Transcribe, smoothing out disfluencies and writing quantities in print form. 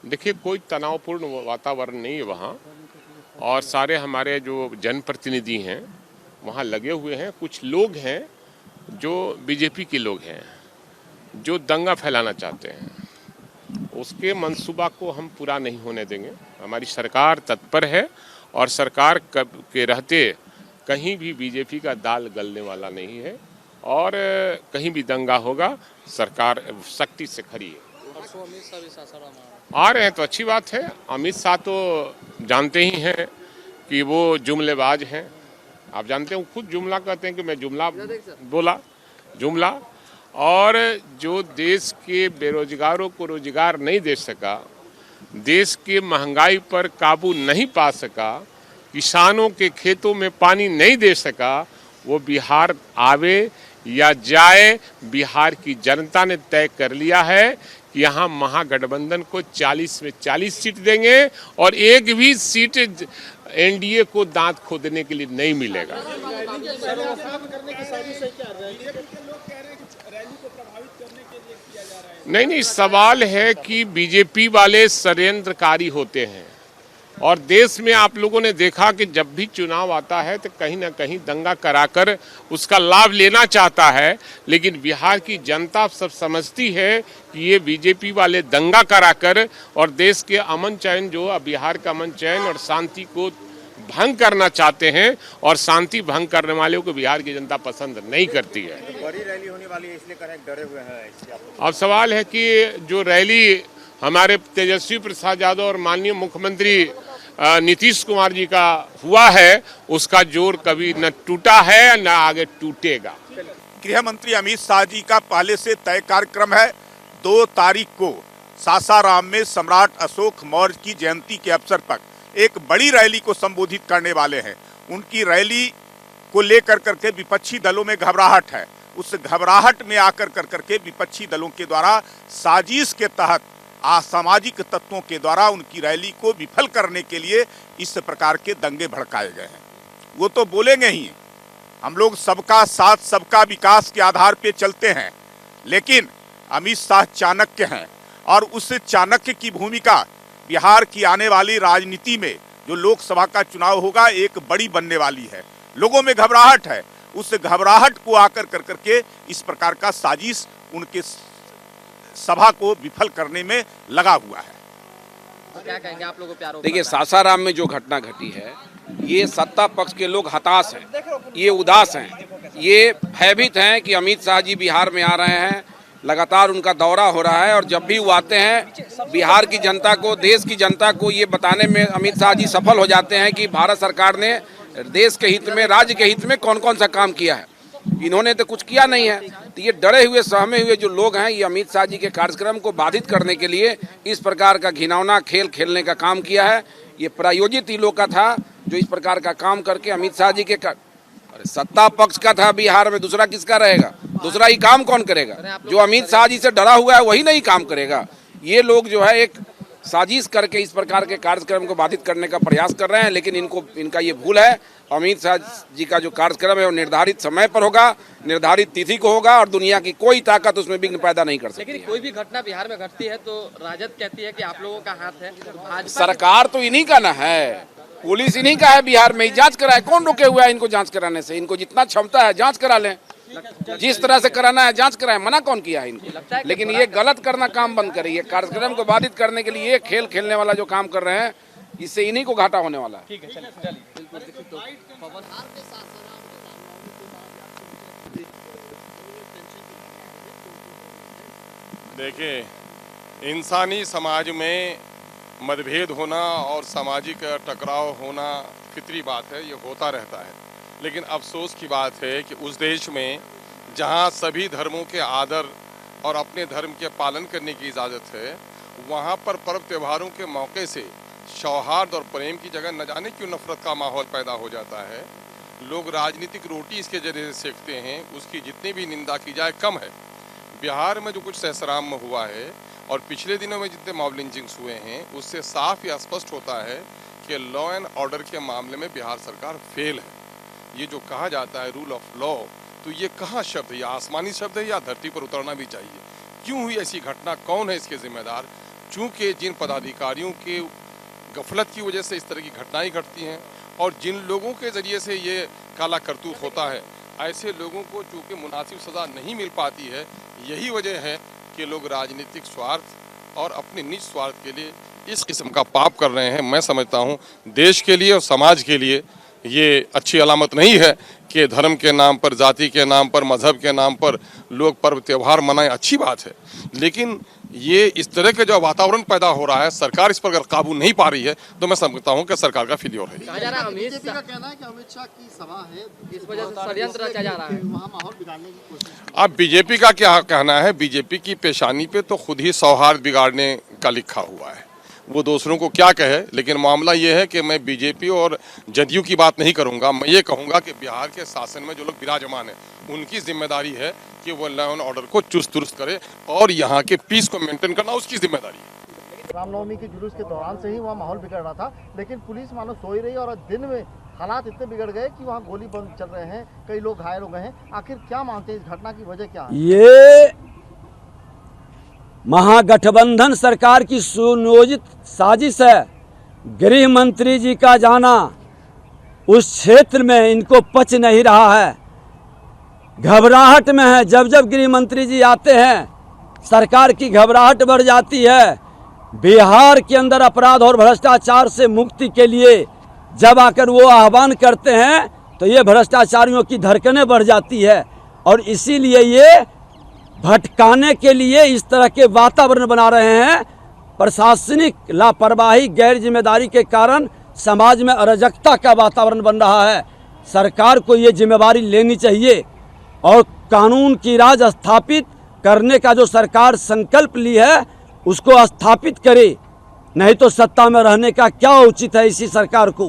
देखिए, कोई तनावपूर्ण वातावरण नहीं है वहाँ। और सारे हमारे जो जनप्रतिनिधि हैं वहाँ लगे हुए हैं। कुछ लोग हैं जो बीजेपी के लोग हैं, जो दंगा फैलाना चाहते हैं। उसके मंसूबा को हम पूरा नहीं होने देंगे। हमारी सरकार तत्पर है और सरकार के रहते कहीं भी बीजेपी का दाल गलने वाला नहीं है। और कहीं भी दंगा होगा, सरकार सख्ती से खड़ी है। अमित शाह भी सासाराम आ रहे हैं तो अच्छी बात है। अमित शाह तो जानते ही हैं कि वो जुमलेबाज हैं। आप जानते हैं, वो खुद जुमला कहते हैं कि मैं जुमला बोला, जुमला। और जो देश के बेरोजगारों को रोजगार नहीं दे सका, देश के महंगाई पर काबू नहीं पा सका, किसानों के खेतों में पानी नहीं दे सका, वो बिहार आवे या जाए, बिहार की जनता ने तय कर लिया है कि यहाँ महागठबंधन को 40 में 40 सीट देंगे और एक भी सीट एनडीए को दांत खोदने के लिए नहीं मिलेगा। नहीं, सवाल है कि बीजेपी वाले षड्यंत्रकारी होते हैं। और देश में आप लोगों ने देखा कि जब भी चुनाव आता है तो कहीं ना कहीं दंगा कराकर उसका लाभ लेना चाहता है। लेकिन बिहार की जनता सब समझती है कि ये बीजेपी वाले दंगा कराकर और देश के अमन चैन, जो बिहार का अमन चैन और शांति को भंग करना चाहते हैं। और शांति भंग करने वालों को बिहार की जनता पसंद नहीं करती है। तो बड़ी रैली होने वाली है, इसलिए करें डरे हुए हैं। अब सवाल है कि जो रैली हमारे तेजस्वी प्रसाद यादव और माननीय मुख्यमंत्री नीतीश कुमार जी का हुआ है, उसका जोर कभी न टूटा है न आगे टूटेगा। गृह मंत्री अमित शाह जी का पहले से तय कार्यक्रम है। 2 तारीख को सासाराम में सम्राट अशोक मौर्य की जयंती के अवसर पर एक बड़ी रैली को संबोधित करने वाले हैं। उनकी रैली को लेकर करके विपक्षी दलों में घबराहट है। उस घबराहट में आकर करके विपक्षी दलों के द्वारा साजिश के तहत असामाजिक तत्वों के द्वारा उनकी रैली को विफल करने के लिए इस प्रकार के दंगे भड़काए गए हैं। वो तो बोलेंगे ही, हम लोग सबका साथ सबका विकास के आधार पे चलते हैं, लेकिन अमित शाह चाणक्य हैं और उस चाणक्य की भूमिका बिहार की आने वाली राजनीति में जो लोकसभा का चुनाव होगा एक बड़ी बनने वाली है। लोगों में घबराहट है, उस घबराहट को आकर करके इस प्रकार का साजिश उनके सभा को विफल करने में लगा हुआ है। तो क्या कहेंगे आप लोगों को? देखिए, सासाराम में जो घटना घटी है, ये सत्ता पक्ष के लोग हताश हैं, ये उदास हैं, ये भयभीत हैं कि अमित शाह जी बिहार में आ रहे हैं। लगातार उनका दौरा हो रहा है और जब भी वो आते हैं बिहार की जनता को, देश की जनता को ये बताने में अमित शाह जी सफल हो जाते हैं कि भारत सरकार ने देश के हित में, राज्य के हित में कौन कौन सा काम किया है। इन्होंने तो कुछ किया नहीं है। तो ये डरे हुए, सहमे हुए जो लोग हैं, ये अमित शाह जी के कार्यक्रम को बाधित करने के लिए इस प्रकार का घिनौना खेल खेलने का काम किया है। ये प्रायोजित ही लोग का था जो इस प्रकार का काम करके अमित शाह जी के अरे सत्ता पक्ष का था बिहार में, दूसरा किसका रहेगा? दूसरा ही काम कौन करेगा? जो अमित शाह जी से डरा हुआ है वही नहीं काम करेगा। ये लोग जो है एक साजिश करके इस प्रकार के कार्यक्रम को बाधित करने का प्रयास कर रहे हैं, लेकिन इनका ये भूल है। अमित शाह जी का जो कार्यक्रम है वो निर्धारित समय पर होगा, निर्धारित तिथि को होगा और दुनिया की कोई ताकत उसमें विघ्न पैदा नहीं कर सकती। लेकिन कोई भी घटना बिहार में घटती है तो राजद कहती है कि आप लोगों का हाथ है। भाजपा सरकार तो इन्हीं का ना है, पुलिस इन्हीं का है। बिहार में जांच कराए, कौन रोके हुआ है इनको जांच कराने से? इनको जितना क्षमता है जांच करा लें, जिस तरह से कराना है जांच कराएं। मना कौन किया है इनको? लेकिन ये गलत करना काम बंद करिए। कार्यक्रम को बाधित करने के लिए ये खेल खेलने वाला जो काम कर रहे हैं, इससे इन्हीं को घाटा होने वाला है। ठीक है, चलिए। देखिए, इंसानी समाज में मतभेद होना और सामाजिक टकराव होना फितरी बात है, ये होता रहता है। लेकिन अफसोस की बात है कि उस देश में जहां सभी धर्मों के आदर और अपने धर्म के पालन करने की इजाज़त है, वहां पर पर्व त्योहारों के मौके से सौहार्द और प्रेम की जगह न जाने क्यों नफरत का माहौल पैदा हो जाता है। लोग राजनीतिक रोटी इसके जरिए से सेकते हैं, उसकी जितनी भी निंदा की जाए कम है। बिहार में जो कुछ सहसराम में हुआ है और पिछले दिनों में जितने मॉब लिंचिंग्स हुए हैं, उससे साफ या स्पष्ट होता है कि लॉ एंड ऑर्डर के मामले में बिहार सरकार फेल है। ये जो कहा जाता है रूल ऑफ लॉ, तो ये कहाँ शब्द है? या आसमानी शब्द है या धरती पर उतरना भी चाहिए? क्यों हुई ऐसी घटना? कौन है इसके जिम्मेदार? चूंकि जिन पदाधिकारियों के गफलत की वजह से इस तरह की घटनाएं घटती हैं और जिन लोगों के ज़रिए से ये काला करतूत होता है, ऐसे लोगों को चूँकि मुनासिब सज़ा नहीं मिल पाती है, यही वजह है कि लोग राजनीतिक स्वार्थ और अपने निज स्वार्थ के लिए इस किस्म का पाप कर रहे हैं। मैं समझता हूँ देश के लिए और समाज के लिए ये अच्छी अलामत नहीं है कि धर्म के नाम पर, जाति के नाम पर, मजहब के नाम पर लोग पर्व त्यौहार मनाएं, अच्छी बात है, लेकिन ये इस तरह के जो वातावरण पैदा हो रहा है, सरकार इस पर अगर काबू नहीं पा रही है तो मैं समझता हूँ कि सरकार का फेलियर है। कहा जा रहा है बीजेपी का कहना है कि अमित शाह की सभा है, इस वजह से षड्यंत्र रचा जा रहा है, वहाँ माहौल बिगाड़ने की कोशिश की। अब बीजेपी का क्या कहना है? बीजेपी की पेशानी पे तो खुद ही सौहार्द बिगाड़ने का लिखा हुआ है, वो दूसरों को क्या कहे, लेकिन मामला ये है कि मैं बीजेपी और जदयू की बात नहीं करूंगा। मैं ये कहूंगा कि बिहार के शासन में जो लोग विराजमान हैं उनकी जिम्मेदारी है कि वो लॉ एंड ऑर्डर को चुस्त दुरुस्त करे और यहाँ के पीस को मेंटेन करना उसकी जिम्मेदारी है। रामनवमी के जुलूस के दौरान से ही वहाँ माहौल बिगड़ रहा था, लेकिन पुलिस मानो सोई रही और दिन में हालात इतने बिगड़ गए कि वहाँ गोली बंद चल रहे हैं, कई लोग घायल हो गए हैं। आखिर क्या मानते हैं, इस घटना की वजह क्या है? ये महागठबंधन सरकार की सुनियोजित साजिश है। गृह मंत्री जी का जाना उस क्षेत्र में इनको पच नहीं रहा है, घबराहट में है। जब जब गृह मंत्री जी आते हैं सरकार की घबराहट बढ़ जाती है। बिहार के अंदर अपराध और भ्रष्टाचार से मुक्ति के लिए जब आकर वो आह्वान करते हैं तो ये भ्रष्टाचारियों की धड़कनें बढ़ जाती है और इसीलिए ये भटकाने के लिए इस तरह के वातावरण बना रहे हैं। प्रशासनिक लापरवाही, गैर जिम्मेदारी के कारण समाज में अराजकता का वातावरण बन रहा है। सरकार को ये जिम्मेदारी लेनी चाहिए और कानून की राज स्थापित करने का जो सरकार संकल्प ली है उसको स्थापित करे, नहीं तो सत्ता में रहने का क्या उचित है इसी सरकार को।